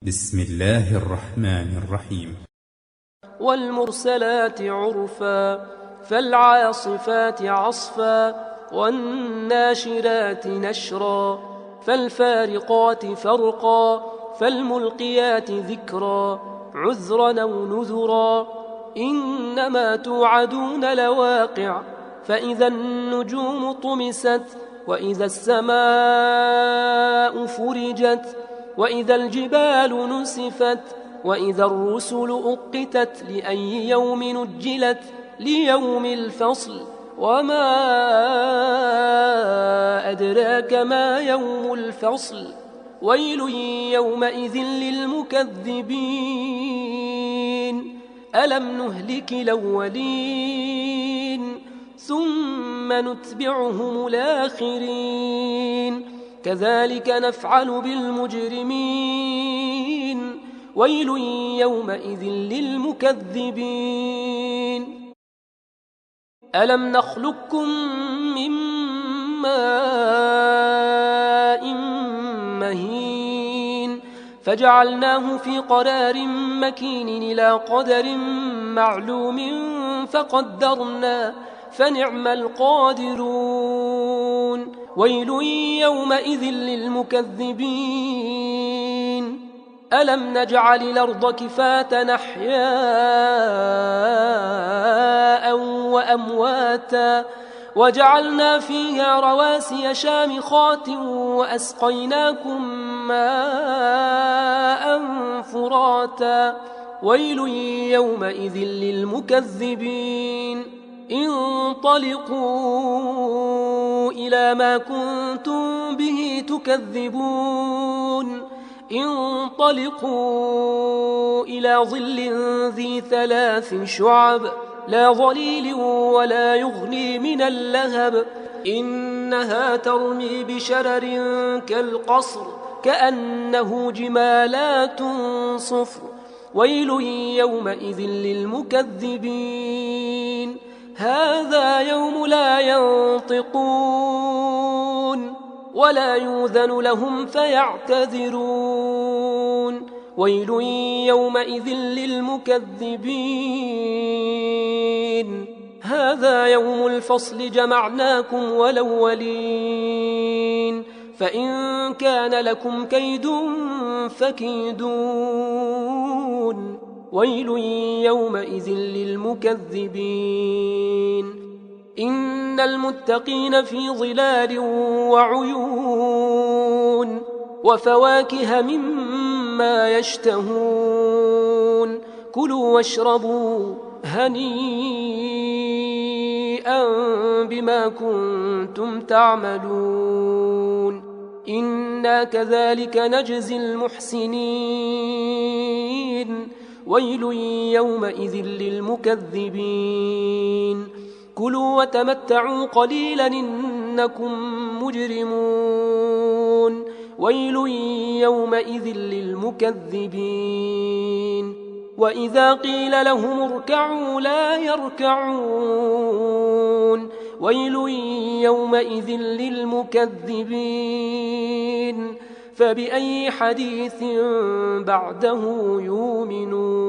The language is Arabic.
بسم الله الرحمن الرحيم. والمرسلات عرفا فالعاصفات عصفا والناشرات نشرا فالفارقات فرقا فالملقيات ذكرا عذرا أو نذرا إنما توعدون لواقع فإذا النجوم طمست وإذا السماء فرجت وإذا الجبال نسفت وإذا الرسل أقتت لأي يوم نجلت ليوم الفصل وما أدراك ما يوم الفصل ويل يومئذ للمكذبين ألم نهلك الأولين ثم نتبعهم الآخرين كذلك نفعل بالمجرمين ويل يومئذ للمكذبين ألم نخلقكم من ماء مهين فجعلناه في قرار مكين إلى قدر معلوم فقدرنا فنعم القادرون ويل يومئذ للمكذبين ألم نجعل الأرض كفاة أحياء وأمواتا وجعلنا فيها رواسي شامخات وأسقيناكم ماء فراتا ويل يومئذ للمكذبين انطلقوا إلى ما كنتم به تكذبون انطلقوا إلى ظل ذي 3 شعب لا ظليل ولا يغني من اللهب إنها ترمي بشرر كالقصر كأنه جمالات صفر ويل يومئذ للمكذبين هذا يوم لا ينطقون ولا يؤذن لهم فيعتذرون ويل يومئذ للمكذبين هذا يوم الفصل جمعناكم والأولين فإن كان لكم كيد فكيدون ويل يومئذ للمكذبين إن المتقين في ظلال وعيون وفواكه مما يشتهون كلوا واشربوا هنيئا بما كنتم تعملون إنا كذلك نجزي المحسنين ويل يومئذ للمكذبين كلوا وتمتعوا قليلا إنكم مجرمون ويل يومئذ للمكذبين وإذا قيل لهم اركعوا لا يركعون ويل يومئذ للمكذبين فبأي حديث بعده يؤمنون